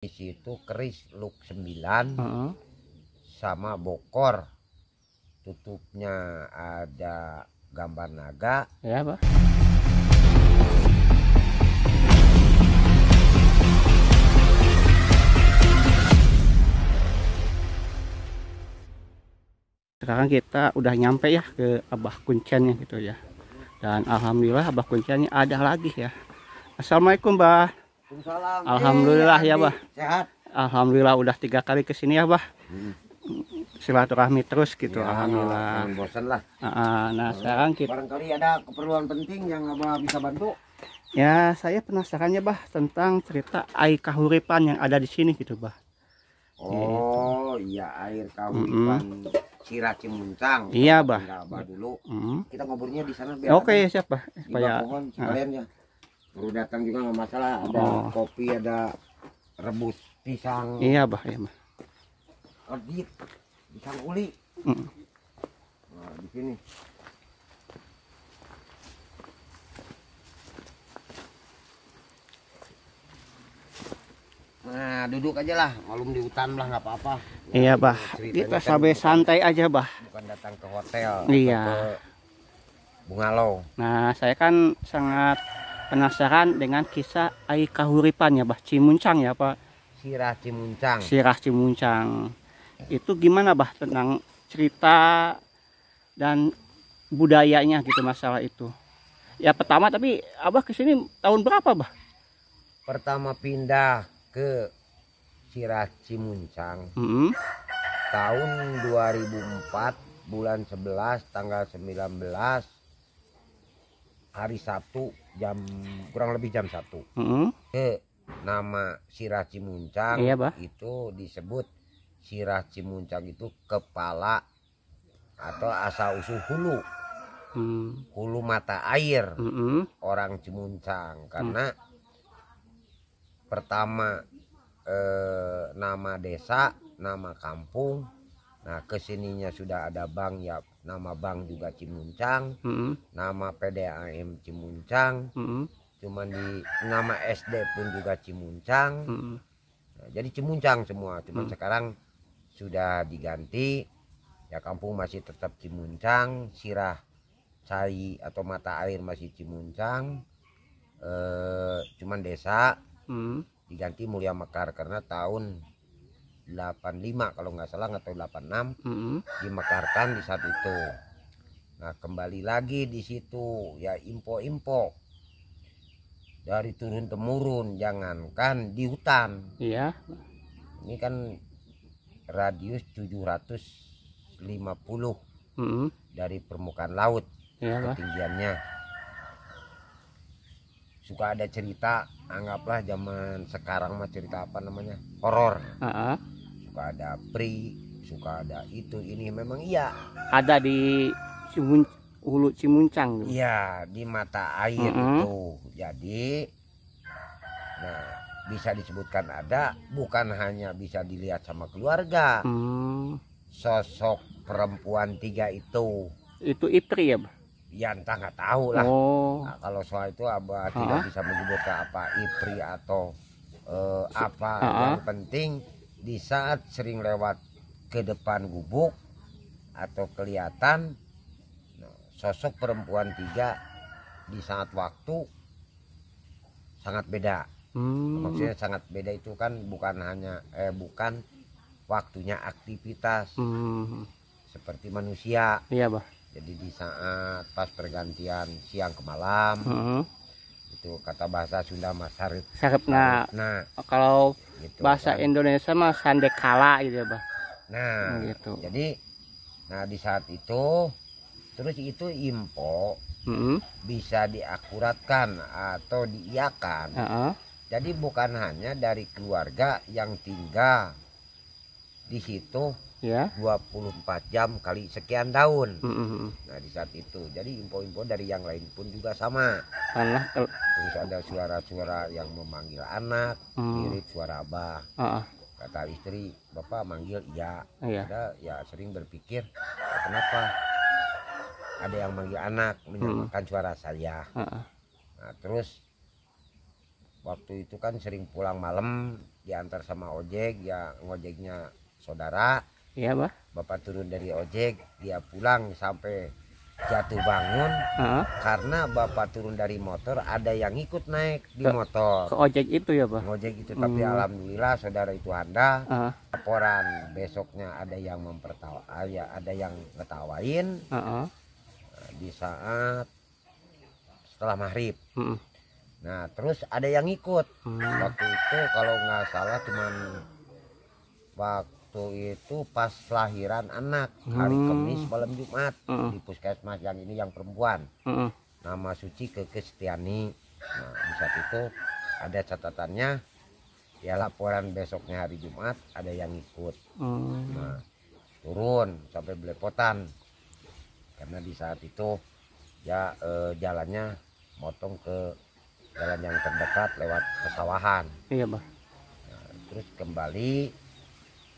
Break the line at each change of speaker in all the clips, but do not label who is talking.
Di situ keris luk 9
Heeh.
sama bokor. Tutupnya ada gambar naga.
Ya, Pak. Sekarang kita udah nyampe ya ke Abah Kuncennya gitu ya. Dan alhamdulillah Abah Kuncennya ada lagi ya. Assalamualaikum, Bah.
Waalaikumsalam.
Alhamdulillah ya, Bah.
Sehat.
Alhamdulillah udah 3 kali kesini ya, Bah. Silaturahmi terus gitu.
Ya,
Alhamdulillah.
jangan bosan lah.
Nah, sekarang kita
Barangkali ada keperluan penting yang Abah bisa bantu.
ya, saya penasaran ya, Bah, tentang cerita air kahuripan yang ada di sini gitu, Bah.
Oh iya, air kahuripan Sirah Cimuncang.
Iya, Bah.
Abah dulu.
Mm.
Kita ngobrolnya di sana biar
Oke, siap, Bah.
di
Supaya
pohon sekalian ya. Baru datang juga nggak masalah. Ada kopi, ada rebus pisang.
iya, Bah, iya, Bah.
Ordit, pisang uli.
Mm.
Nah, di sini. Nah, duduk aja lah, malum di hutan lah nggak apa-apa.
Iya, Bah.
Ceritanya
Kita
kan
sampai santai aja, Bah.
bukan datang ke hotel.
Iya.
Atau ke bungalow.
Nah, saya kan sangat penasaran dengan kisah air kahuripan ya, Bah. Cimuncang ya, Pak.
Sirah Cimuncang.
Sirah Cimuncang. Itu gimana, Bah, tentang cerita dan budayanya gitu masalah itu. Ya pertama, tapi Abah kesini tahun berapa, Bah?
Pertama pindah ke Sirah Cimuncang
Mm-hmm.
tahun 2004 bulan 11 tanggal 19 hari Sabtu kurang lebih jam 1.
Mm-hmm.
Ke nama Sirah Cimuncang.
Iya, Bah.
Itu disebut Sirah Cimuncang itu kepala atau asal usul hulu. Hulu mata air orang Cimuncang, karena pertama nama desa, nama kampung. Nah, kesininya sudah ada bank ya, nama bank juga Cimuncang, nama PDAM Cimuncang, cuman di nama SD pun juga Cimuncang. Nah, jadi Cimuncang semua, cuman sekarang sudah diganti ya, kampung masih tetap Cimuncang, Sirah Cai atau mata air masih Cimuncang, cuman desa diganti Mulia Mekar karena tahun 85 kalau nggak salah atau 86 dimekarkan di saat itu. Nah, kembali lagi di situ ya, info-info dari turun temurun, jangankan di hutan.
Iya.
Ini kan radius 750 dari permukaan laut.
Iya, Bah.
Ketinggiannya. Suka ada cerita, anggaplah zaman sekarang mah cerita apa namanya, horor. Suka ada pri, suka ada itu ini, memang iya.
Ada di Hulu Cimuncang.
Iya, di mata air itu. Jadi, nah, bisa disebutkan ada, bukan hanya bisa dilihat sama keluarga. Sosok perempuan 3 itu
Ipri ya, Bah?
ya entah, nggak tahu lah. Nah, kalau soal itu Abah tidak bisa menyebutkan apa ipri atau apa. Yang penting di saat sering lewat ke depan gubuk atau kelihatan sosok perempuan 3 di saat waktu sangat beda. Maksudnya sangat beda itu kan bukan hanya bukan waktunya aktivitas seperti manusia.
Iya, Bah.
Jadi di saat pas pergantian siang ke malam, itu kata bahasa Sunda mas sarip.
Nah, kalau gitu, bahasa kan Indonesia mah sandekala gitu ya, Bah.
Nah, gitu. Jadi, nah di saat itu, terus itu info bisa diakuratkan atau diiyakan. Jadi bukan hanya dari keluarga yang tinggal di situ. Ya. 24 jam kali sekian tahun. Nah, di saat itu jadi info-info dari yang lain pun juga sama. Terus ada suara-suara yang memanggil anak, mirip suara Abah. Kata istri, Bapak manggil iya. Ada ya sering berpikir, kenapa ada yang manggil anak menyamakan suara saya. Nah, terus waktu itu kan sering pulang malam diantar sama ojek, ya ngojeknya saudara.
Iya, Bah.
Bapak turun dari ojek, dia pulang sampai jatuh bangun. Karena bapak turun dari motor, ada yang ikut naik di motor.
Ke ojek itu ya, Bah?
Ngojek itu, tapi alhamdulillah saudara itu handal. Laporan besoknya ada yang ada yang ngetawain. Di saat setelah maghrib. Nah terus ada yang ikut. Waktu itu kalau nggak salah cuman waktu itu pas lahiran anak, hari Kamis malam Jumat, di puskesmas yang ini yang perempuan. Nama Suci Keke Setiani. Nah di saat itu ada catatannya, ya laporan besoknya hari Jumat ada yang ikut. Nah turun sampai belepotan karena di saat itu ya jalannya motong ke jalan yang terdekat lewat pesawahan.
Iya, Bah.
Nah, terus kembali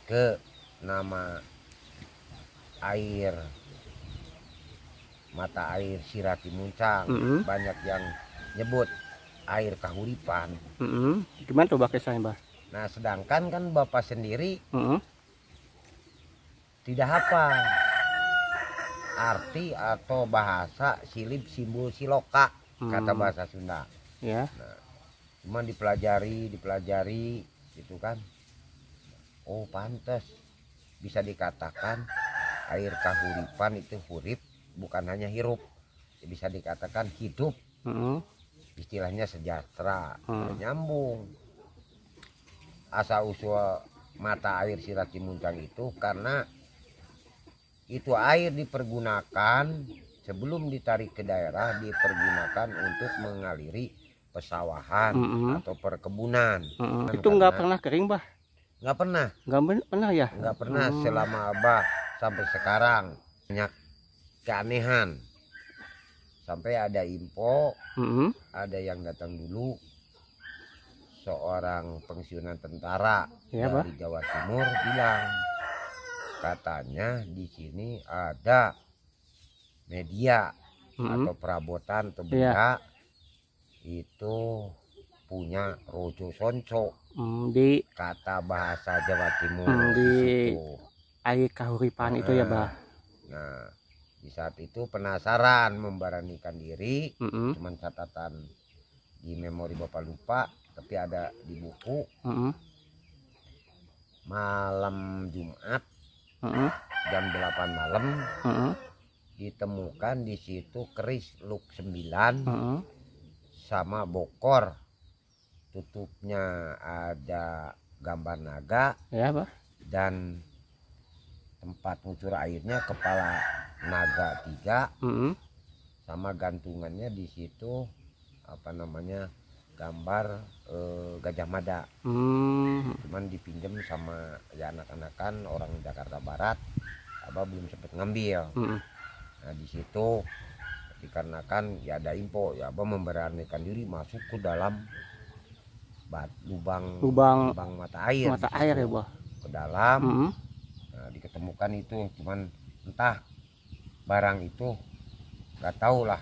ke nama air, mata air Sirati Muncang. Banyak yang nyebut air kahuripan.
Gimana tuh, Bah, kisahnya, Bah?
Nah sedangkan kan bapak sendiri tidak hafal arti atau bahasa silib simbol siloka, kata bahasa Sunda.
Ya.
Nah, cuman dipelajari gitu kan. Oh pantas bisa dikatakan air kahuripan itu hurip, bukan hanya hirup, bisa dikatakan hidup. Istilahnya sejahtera. Nyambung asal usul mata air Sirati Muncang itu karena itu air dipergunakan sebelum ditarik ke daerah, dipergunakan untuk mengaliri pesawahan atau perkebunan.
Itu nggak pernah kering, Bah?
Nggak pernah.
Nggak pernah ya?
Nggak pernah selama Abah sampai sekarang. Banyak keanehan. Sampai ada info, ada yang datang dulu, seorang pensiunan tentara dari Jawa Timur bilang, katanya di sini ada media atau perabotan atau benda itu punya Rojo Sonco,
di
kata bahasa Jawa Timur
di air kahuripan itu ya, Bah.
Nah di saat itu penasaran, memberanikan diri. Cuman catatan di memori bapak lupa, tapi ada di buku. Malam Jumat jam 8 malam ditemukan di situ keris luk 9 sama bokor, tutupnya ada gambar naga,
ya, Bah.
Dan tempat ngucur airnya kepala naga 3, sama gantungannya di situ apa namanya gambar Gajah Mada. Cuman dipinjam sama ya anak-anakan orang Jakarta Barat, Abah belum sempat ngambil. Nah di situ dikarenakan ya ada info, ya Abah memberanikan diri masuk ke dalam lubang mata air
Ya, Bah.
ke dalam. Nah, diketemukan itu, cuman entah barang itu nggak tahu lah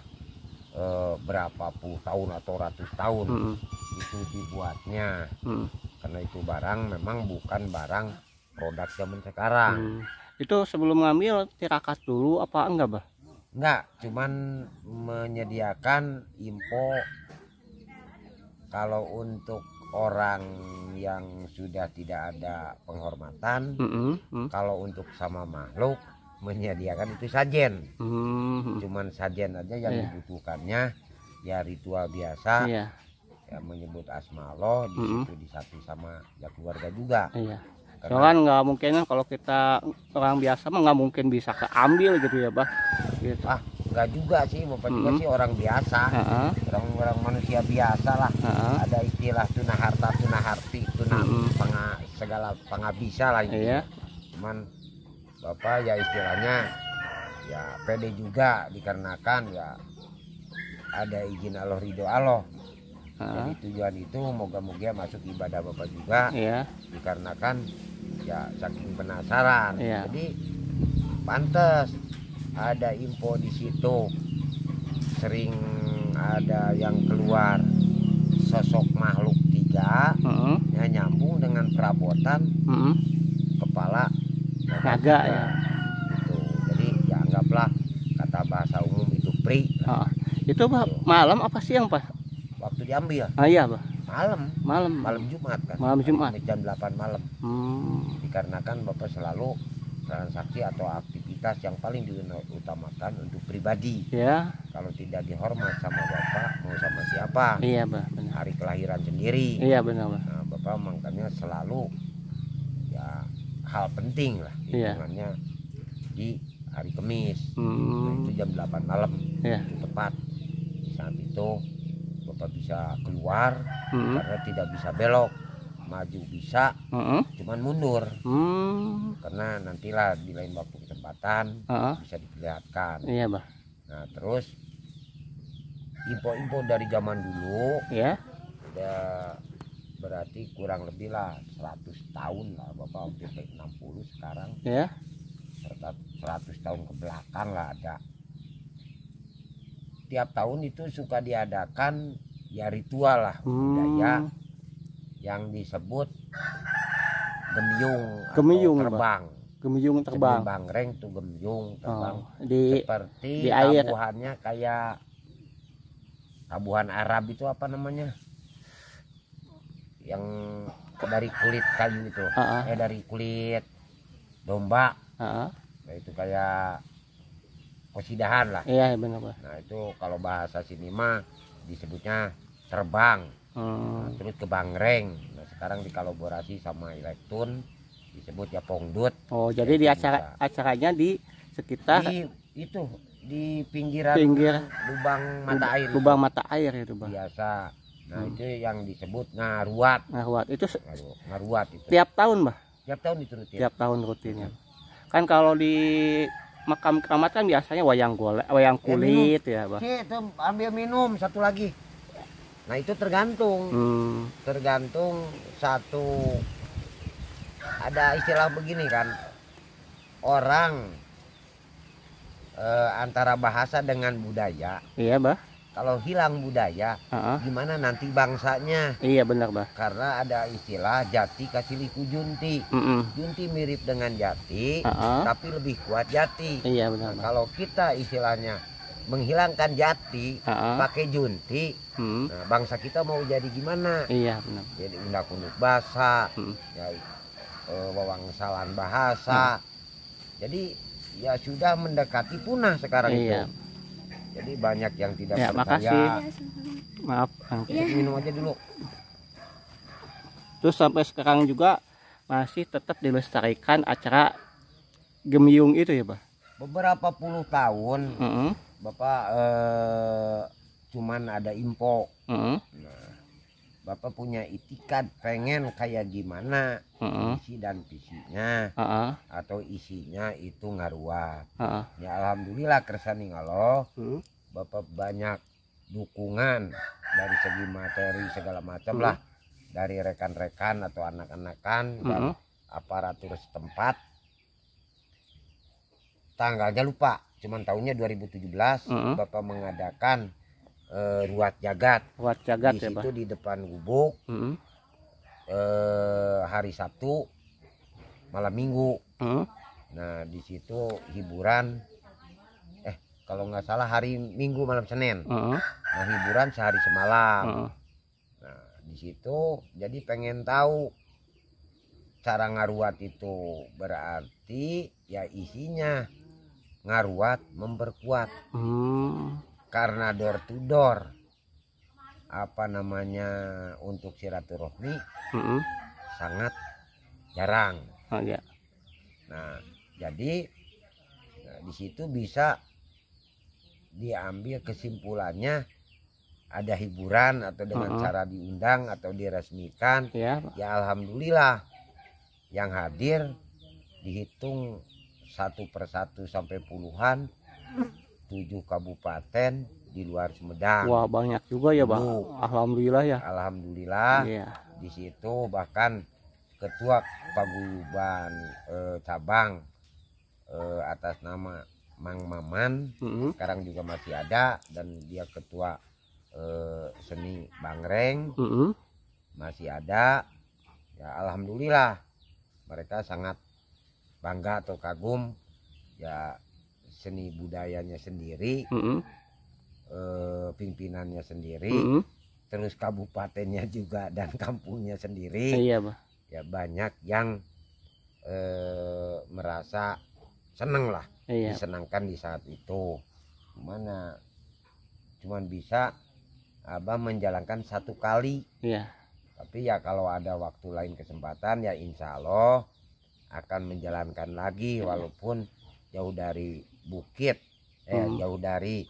berapa puluh tahun atau ratus tahun itu dibuatnya. Karena itu barang memang bukan barang produk zaman sekarang.
Itu sebelum ngambil tirakat dulu apa enggak, Bah?
Enggak, cuman menyediakan info kalau untuk orang yang sudah tidak ada penghormatan, kalau untuk sama makhluk menyediakan itu sajen. Cuman sajen aja yang dibutuhkannya ya ritual biasa, ya menyebut asma Allah di situ disapi sama ya keluarga juga.
Soalnya nggak mungkin kalau kita orang biasa mah nggak mungkin bisa keambil gitu ya, Bah. Gitu.
Nggak juga sih, bapak juga sih orang biasa, orang manusia biasa lah. Ada istilah tuna harta, tuna harti, tuna segala pangabisa lah gitu. Cuman bapak ya istilahnya ya pede juga dikarenakan ya ada izin Allah, ridho Allah. Jadi tujuan itu moga-moga masuk ibadah bapak juga, dikarenakan ya saking penasaran. Jadi pantas ada info di situ, sering ada yang keluar sosok makhluk tiga yang nyambung dengan perabotan kepala
naga ya.
Gitu. Jadi ya anggaplah kata bahasa umum itu pri.
Itu Pak, malam apa siang Pak?
Waktu diambil.
Iya Pak.
Malam Jumat kan.
Malam Jumat.
Jam 8 malam. Dikarenakan Bapak selalu transaksi atau aktivitas yang paling diutamakan untuk pribadi.
Ya.
Kalau tidak dihormat sama Bapak, mau sama siapa?
Iya Pak. Benar.
Hari kelahiran sendiri.
Iya benar Pak.
Nah, Bapak makanya selalu ya hal penting lah hitungannya di hari Kamis. Nah, itu jam 8 malam. Itu tepat. Di saat itu Bapak bisa keluar karena tidak bisa belok. Maju bisa, cuman mundur. Karena nantilah di lain waktu kesempatan bisa diperlihatkan.
Iya, Bah.
Nah, terus info-info dari zaman dulu
ya.
Udah berarti kurang lebih lah 100 tahun lah Bapak, hampir 60 sekarang.
Ya.
100 tahun ke belakang lah ada. Tiap tahun itu suka diadakan ya ritual lah budaya yang disebut gemyung terbang.
Gemyung terbang.
Bangreng tuh gemyung terbang. Seperti
di air.
tabuhannya kayak tabuhan Arab itu apa namanya? Yang dari kulit kayu itu. Dari kulit domba. Nah, itu kayak kosidahan lah.
Iya benar Pak.
Nah itu kalau bahasa sini mah disebutnya terbang. Nah, terus ke Bangreng. Nah, sekarang dikolaborasi sama Elektun disebut ya Pongdut.
Oh, jadi di acaranya di sekitar
itu di pinggiran lubang mata air.
Lubang mata air itu, Bang.
Biasa. Nah, itu yang disebut ngaruat.
Itu
ngaruat itu.
Tiap tahun, Bang.
Tiap tahun itu rutin.
Tiap tahun rutinnya. Kan kalau di makam keramat kan biasanya wayang kulit ya, Bang.
Itu ambil minum satu lagi. Nah itu tergantung, tergantung satu, ada istilah begini kan, orang antara bahasa dengan budaya.
Iya Bah.
Kalau hilang budaya, gimana nanti bangsanya?
Iya benar Bah.
Karena ada istilah jati kasih liku junti. Junti mirip dengan jati, tapi lebih kuat jati.
Iya benar.
Nah, kalau kita istilahnya menghilangkan jati pakai junti, nah, bangsa kita mau jadi gimana?
Iya benar.
Jadi undang-undang bahasa, ya, wawangsalan bahasa. Jadi ya sudah mendekati punah sekarang itu. Jadi banyak yang tidak percaya.
Makasih. Maaf.
Minum aja dulu.
Terus sampai sekarang juga masih tetap dilestarikan acara gemyung itu ya Bah.
Beberapa puluh tahun. Bapak cuman ada info. Nah, Bapak punya itikat pengen kayak gimana isi dan visinya, atau isinya itu ngaruat. Ya alhamdulillah kersani ngaloh, Bapak banyak dukungan dari segi materi segala macam lah dari rekan-rekan atau anak-anakan dan aparatur setempat. Tanggalnya lupa, cuman tahunnya 2017 Bapak mengadakan ruat jagat di
ya,
situ di depan gubuk, hari Sabtu malam Minggu. Nah di situ hiburan, kalau nggak salah hari Minggu malam Senin. Nah hiburan sehari semalam. Nah di situ jadi pengen tahu cara ngaruat itu, berarti ya isinya ngaruat memperkuat. Karena door to door apa namanya untuk silaturahmi sangat jarang. Nah jadi di situ bisa diambil kesimpulannya, ada hiburan atau dengan cara diundang atau diresmikan. Ya alhamdulillah yang hadir dihitung satu persatu sampai puluhan, 7 kabupaten di luar Sumedang.
Wah banyak juga ya Bang. Alhamdulillah ya.
Alhamdulillah. Di situ bahkan ketua paguyuban cabang atas nama Mang Maman sekarang juga masih ada, dan dia ketua seni Bangreng
Mm-mm.
masih ada. Ya alhamdulillah mereka sangat bangga atau kagum ya seni budayanya sendiri,
Mm-mm.
pimpinannya sendiri,
Mm-mm.
terus kabupatennya juga dan kampungnya sendiri.
Iya, Bah.
Ya banyak yang merasa seneng lah,
Iya.
disenangkan di saat itu. Cuman bisa Abah menjalankan 1 kali.
Iya.
Tapi ya kalau ada waktu lain kesempatan ya insya Allah akan menjalankan lagi walaupun jauh dari bukit, jauh dari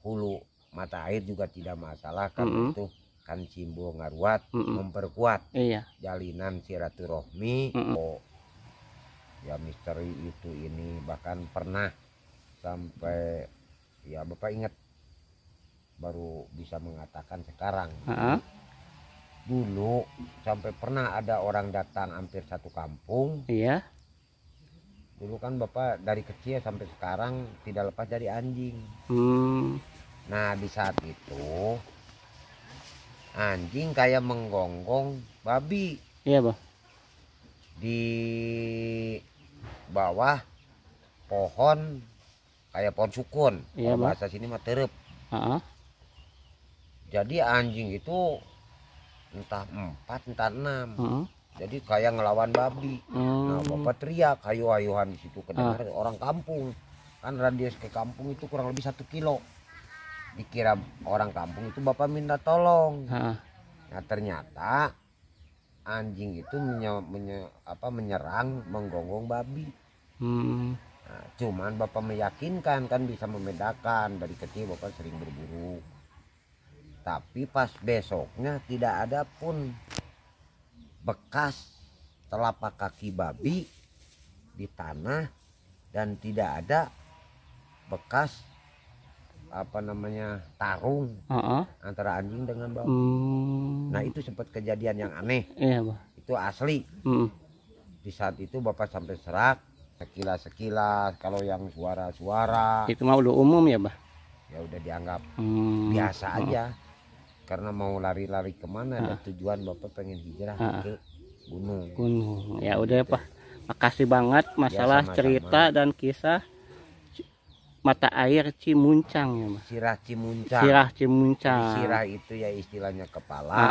hulu mata air juga tidak masalah karena itu kan simbol ngaruat memperkuat jalinan silaturahmi. Ya misteri itu ini bahkan pernah sampai ya Bapak ingat baru bisa mengatakan sekarang. Dulu sampai pernah ada orang datang hampir 1 kampung.
Iya.
Dulu kan Bapak dari kecil sampai sekarang tidak lepas dari anjing. Nah di saat itu anjing kayak menggonggong babi.
Iya, Bah.
Di bawah pohon kayak pohon sukun.
Iya,
Kalau bahasa sini mah terep. Jadi anjing itu entah 4 entah 6. Jadi kayak ngelawan babi. Nah Bapak teriak hayuhan di situ kedengar orang kampung. Kan radius ke kampung itu kurang lebih 1 kilo. Dikira orang kampung itu Bapak minta tolong. Nah ternyata anjing itu menyerang menggonggong babi. Nah, cuman Bapak meyakinkan kan bisa membedakan, dari kecil Bapak sering berburu. Tapi pas besoknya tidak ada pun bekas telapak kaki babi di tanah dan tidak ada bekas tarung antara anjing dengan babi. Nah itu sempat kejadian yang aneh.
Iya, Bah.
Itu asli. Di saat itu Bapak sampai serak sekilas kalau yang suara-suara
itu mah udah umum ya, Bah.
Ya udah dianggap biasa aja. Karena mau lari-lari kemana dan tujuan Bapak pengen hijrah ke gunung.
Ya udah Pak, makasih banget masalah ya, cerita dan kisah mata air Cimuncang ya, Mas.
Sirah Cimuncang.
Sirah Cimuncang.
Jadi sirah itu ya istilahnya kepala.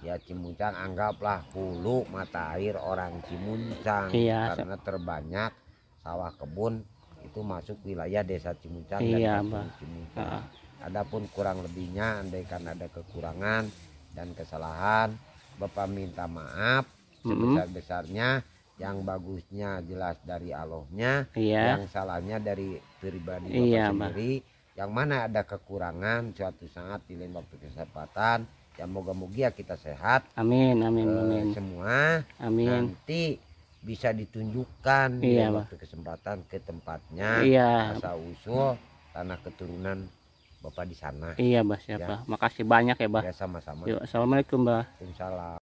Ya Cimuncang anggaplah hulu mata air orang Cimuncang.
Iya,
karena terbanyak sawah kebun itu masuk wilayah desa Cimuncang
iya,
dan kampung Cimuncang. Adapun kurang lebihnya andaikan ada kekurangan dan kesalahan Bapak minta maaf sebesar-besarnya. Yang bagusnya jelas dari Allahnya, yang salahnya dari pribadi Bapak sendiri. Yang mana ada kekurangan suatu saat di lain waktu kesempatan ya moga-moga kita sehat.
Amin.
Semua nanti bisa ditunjukkan di waktu kesempatan ke tempatnya, asal usul tanah keturunan Bapak di sana.
Iya, Bah, siapa? Makasih banyak ya, Bah.
Ya sama-sama.
Yuk, assalamualaikum, Bah.
Waalaikumsalam.